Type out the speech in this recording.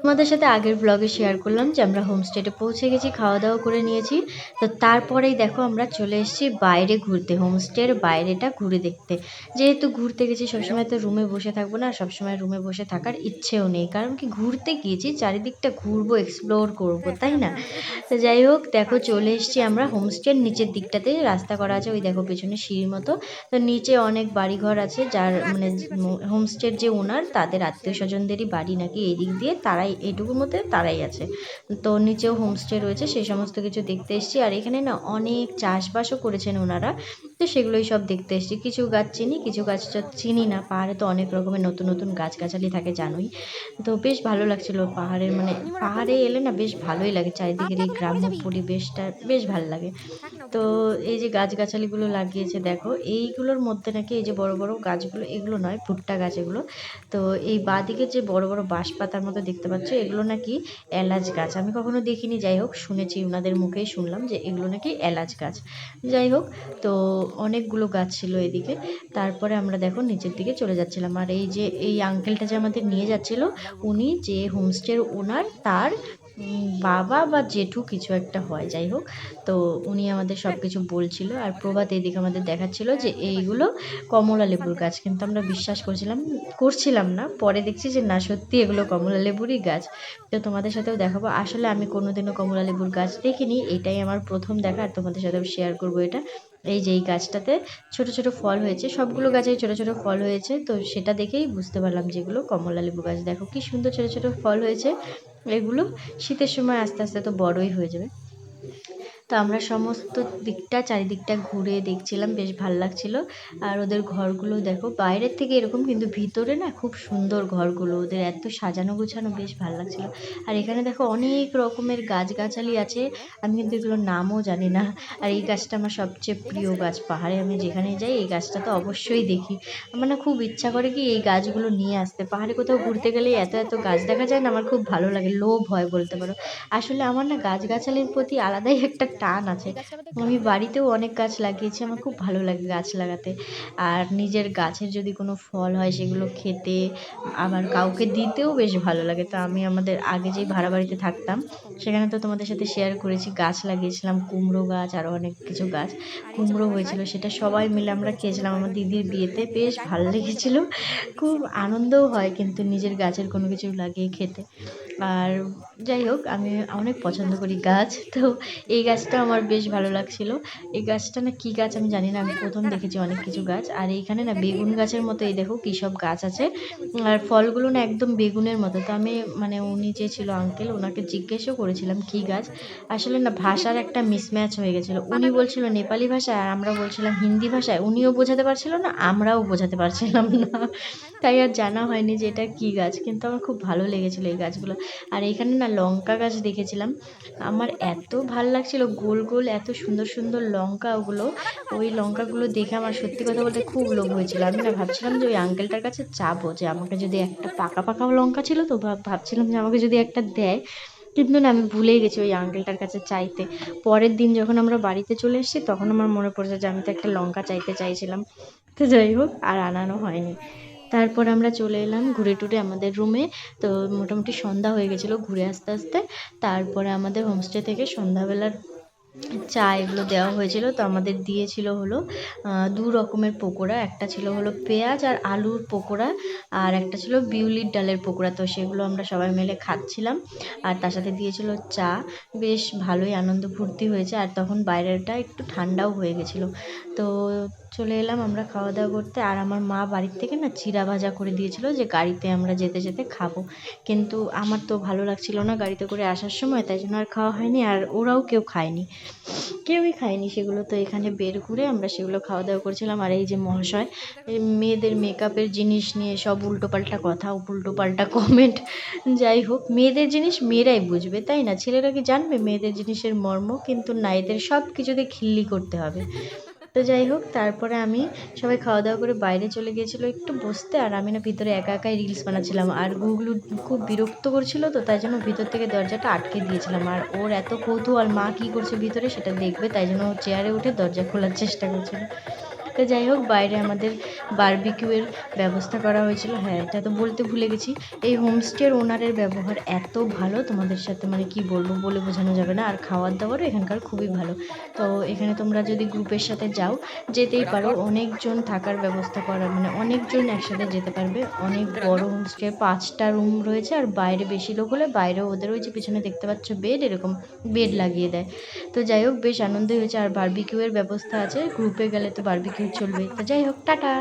তোমাদের সাথে আগের ব্লগে শেয়ার করলাম যে আমরা হোমস্টেতে পৌঁছে গেছি, খাওয়া দাওয়া করে নিয়েছি। তো তারপরেই দেখো আমরা চলে এসেছি বাইরে ঘুরতে, হোমস্টের বাইরেটা ঘুরে দেখতে। যেহেতু ঘুরতে গেছি, সবসময় তো রুমে বসে থাকবো না, সবসময় রুমে বসে থাকার ইচ্ছেও নেই, কারণ কি ঘুরতে গিয়েছি, চারিদিকটা ঘুরবো, এক্সপ্লোর করবো, তাই না? তো যাই হোক, দেখো চলে এসেছি আমরা হোমস্টের নিচের দিকটাতে, রাস্তা করা আছে, ওই দেখো পেছনে সিঁড়ির মতো। তো নিচে অনেক বাড়িঘর আছে, যার মানে হোমস্টের যে ওনার, তাদের আত্মীয় স্বজনদেরই বাড়ি নাকি এই দিক দিয়ে, তারাই এইটুকুর মধ্যে তারাই আছে। তো নিচেও হোমস্টে রয়েছে, সেই সমস্ত কিছু দেখতে এসেছি। আর এখানে না অনেক চাষবাসও করেছেন ওনারা, তো সেগুলোই সব দেখতে এসেছি। কিছু গাছ চিনি, কিছু গাছ চিনি না। পাহাড়ে তো অনেক রকমের নতুন নতুন গাছগাছালি থাকে জানোই। তো বেশ ভালো লাগছিল পাহাড়ের, মানে পাহাড়ে এলে না বেশ ভালোই লাগে, চারিদিকের এই গ্রাম্য পরিবেশটা বেশ ভালো লাগে। তো এই যে গাছগাছালিগুলো লাগিয়েছে দেখো, এইগুলোর মধ্যে নাকি এই যে বড় বড় গাছগুলো, এগুলো নয়, ভুট্টা গাছ এগুলো। তো এই বাঁদিকে যে বড় বড় বাঁশ পাতার মতো দেখতে পাচ্ছ, এগুলো নাকি এলাচ গাছ। আমি কখনো দেখিনি, যাই হোক শুনেছি, ওনাদের মুখেই শুনলাম যে এগুলো নাকি এলাচ গাছ। যাই হোক, তো অনেকগুলো গাছ ছিল এদিকে। তারপরে আমরা দেখো নিচের দিকে চলে যাচ্ছিলাম, আর এই যে এই আঙ্কেলটা যে আমাদের নিয়ে যাচ্ছিল, উনি যে হোমস্টের ওনার, তার বাবা বা জেঠু কিছু একটা হয়, যাই হোক। তো উনি আমাদের সব কিছু বলছিল, আর প্রভাত এদিকে আমাদের দেখাচ্ছিল যে এইগুলো কমলা লেবুর গাছ। কিন্তু আমরা বিশ্বাস করছিলাম না, পরে দেখছি যে না, সত্যি এগুলো কমলা লেবুরই গাছ। তো তোমাদের সাথেও দেখাবো। আসলে আমি কোনোদিনও কমলা লেবুর গাছ দেখিনি, এটাই আমার প্রথম দেখা, আর তোমাদের সাথেও শেয়ার করবো এটা। এই যে এই গাছটাতে ছোট ছোট ফল হয়েছে, সবগুলো গাছেই ছোট ছোট ফল হয়েছে, তো সেটা দেখেই বুঝতে পারলাম যেগুলো কমলা লেবু গাছ। দেখো কি সুন্দর ছোট ছোট ফল হয়েছে এগুলো। শীতের সময় আস্তে আস্তে তো বড়ই হয়ে যাবে। তো আমরা সমস্ত দিকটা, চারিদিকটা ঘুরে দেখছিলাম, বেশ ভাল লাগছিল। আর ওদের ঘরগুলো দেখো, বাইরের থেকে এরকম, কিন্তু ভিতরে না খুব সুন্দর ঘরগুলো, ওদের এত সাজানো গোছানো, বেশ ভাল লাগছিল। আর এখানে দেখো অনেক রকমের গাছগাছালি আছে, আমি কিন্তু এগুলোর নামও জানি না। আর এই গাছটা আমার সবচেয়ে প্রিয় গাছ, পাহাড়ে আমি যেখানে যাই এই গাছটা তো অবশ্যই দেখি। আমার না খুব ইচ্ছা করে কি এই গাছগুলো নিয়ে আসতে, পাহাড়ে কোথাও ঘুরতে গেলে এত এত গাছ দেখা যায় না, আমার খুব ভালো লাগে, লোভ হয় বলতে পারো। আসলে আমার না গাছগাছালির প্রতি আলাদাই একটা টান আছে। আমি বাড়িতেও অনেক গাছ লাগিয়েছি, আমার খুব ভালো লাগে গাছ লাগাতে। আর নিজের গাছের যদি কোনো ফল হয় সেগুলো খেতে, আবার কাউকে দিতেও বেশ ভালো লাগে। তো আমি আমাদের আগে যেই ভাড়া বাড়িতে থাকতাম, সেখানে তো তোমাদের সাথে শেয়ার করেছি, গাছ লাগিয়েছিলাম, কুমড়ো গাছ, আরও অনেক কিছু গাছ। কুমড়ো হয়েছিল, সেটা সবাই মিলে আমরা খেয়েছিলাম আমার দিদির বিয়েতে, বেশ ভালো লেগেছিল। খুব আনন্দও হয় কিন্তু নিজের গাছের কোনো কিছু লাগিয়ে খেতে। আর যাই হোক, আমি অনেক পছন্দ করি গাছ, তো এই গাছটা আমার বেশ ভালো লাগছিল। এই গাছটা না কী গাছ আমি জানি না, আমি প্রথম দেখেছি অনেক কিছু গাছ। আর এইখানে না বেগুন গাছের মতো এই দেখো কী সব গাছ আছে, আর ফলগুলো না একদম বেগুনের মতো। তো আমি, মানে উনি যে ছিল আঙ্কেল, ওনাকে জিজ্ঞেসও করেছিলাম কী গাছ। আসলে না ভাষার একটা মিসম্যাচ হয়ে গেছিলো, উনি বলছিল নেপালি ভাষায় আর আমরা বলছিলাম হিন্দি ভাষায়, উনিও বোঝাতে পারছিল না, আমরাও বোঝাতে পারছিলাম না, তাই আর জানা হয়নি যে এটা কী গাছ। কিন্তু আমার খুব ভালো লেগেছিলো এই গাছগুলো। আর এখানে না লঙ্কা গাছ দেখেছিলাম, আমার এত ভাল লাগছিল, গোল গোল এত সুন্দর সুন্দর লঙ্কা ওগুলো। ওই লঙ্কাগুলো দেখে আমার সত্যি কথা বলতে খুব লোভ হয়েছিল। আমি না ভাবছিলাম যে ওই আঙ্কেলটার কাছে যাবো, যে আমাকে যদি একটা, পাকা পাকা লঙ্কা ছিল তো, ভাবছিলাম যে আমাকে যদি একটা দেয়। কিন্তু না, আমি ভুলেই গেছি ওই আঙ্কেলটার কাছে চাইতে। পরের দিন যখন আমরা বাড়িতে চলে এসেছি, তখন আমার মনে পড়েছে যে আমি তো একটা লঙ্কা চাইতে চাইছিলাম। তো যাই হোক, আর আনানো হয়নি। তারপর আমরা চলে এলাম ঘুরে টুরে আমাদের রুমে। তো মোটামুটি সন্ধ্যা হয়ে গেছিলো ঘুরে আসতে আসতে। তারপরে আমাদের হোমস্টে থেকে সন্ধ্যাবেলার চা এগুলো দেওয়া হয়েছিল। তো আমাদের দিয়েছিল হলো দু রকমের পকোড়া, একটা ছিল হলো পেঁয়াজ আর আলুর পকোড়া, আর একটা ছিল বিউলির ডালের পকোড়া। তো সেগুলো আমরা সবাই মিলে খাচ্ছিলাম, আর তার সাথে দিয়েছিল চা। বেশ ভালোই আনন্দ ফুর্তি হয়েছে, আর তখন বাইরেটা একটু ঠান্ডাও হয়ে গেছিলো। তো চলে এলাম আমরা খাওয়া দাওয়া করতে। আর আমার মা বাড়ির থেকে না চিড়া ভাজা করে দিয়েছিল, যে গাড়িতে আমরা যেতে যেতে খাবো। কিন্তু আমার তো ভালো লাগছিল না গাড়িতে করে আসার সময়, তাই জন্য আর খাওয়া হয়নি, আর ওরাও কেউ খায়নি, কেউই খায়নি সেগুলো। তো এখানে বের করে আমরা সেগুলো খাওয়া দাওয়া করছিলাম। আর এই যে মহাশয়, এই মেয়েদের মেকআপের জিনিস নিয়ে সব উল্টোপাল্টা কথা, উল্টোপাল্টা কমেন্ট। যাই হোক, মেয়েদের জিনিস মেয়েরাই বুঝবে, তাই না? ছেলেরা কি জানবে মেয়েদের জিনিসের মর্ম? কিন্তু না, এদের সব কিছুতে খিল্লি করতে হবে। তো যাই হোক, তারপরে আমি, সবাই খাওয়া দাওয়া করে বাইরে চলে গিয়েছিলো একটু বসতে, আর আমি না ভিতরে একা একাই রিলস বানাচ্ছিলাম। আর গুগলু খুব বিরক্ত করছিল, তো তাই জন্য ভিতর থেকে দরজাটা আটকে দিয়েছিলাম। আর ওর এত কৌতূহল মা কী করছে ভিতরে সেটা দেখবে, তাই জন্য ও চেয়ারে উঠে দরজা খোলার চেষ্টা করছিল। তো যাই হোক, বাইরে আমাদের বারবিকিউয়ের ব্যবস্থা করা হয়েছিল। হ্যাঁ, এটা তো বলতে ভুলে গেছি, এই হোমস্টের ওনারের ব্যবহার এত ভালো, তোমাদের সাথে মানে কি বলবো, বলে বোঝানো যাবে না। আর খাওয়ার দাওয়ারও এখানকার খুবই ভালো। তো এখানে তোমরা যদি গ্রুপের সাথে যাও যেতেই পারো, অনেকজন থাকার ব্যবস্থা করা, মানে অনেকজন একসাথে যেতে পারবে। অনেক বড় হোমস্টে, 5টা রুম রয়েছে। আর বাইরে বেশি লোক হলে বাইরেও ওদের ওই যে পিছনে দেখতে পাচ্ছ বেড, এরকম বেড লাগিয়ে দেয়। তো যাই হোক, বেশ আনন্দই হয়েছে। আর বারবিকিউয়ের ব্যবস্থা আছে, গ্রুপে গেলে তো বারবিকিউ চলবে। তো যাই হোক, টাটা।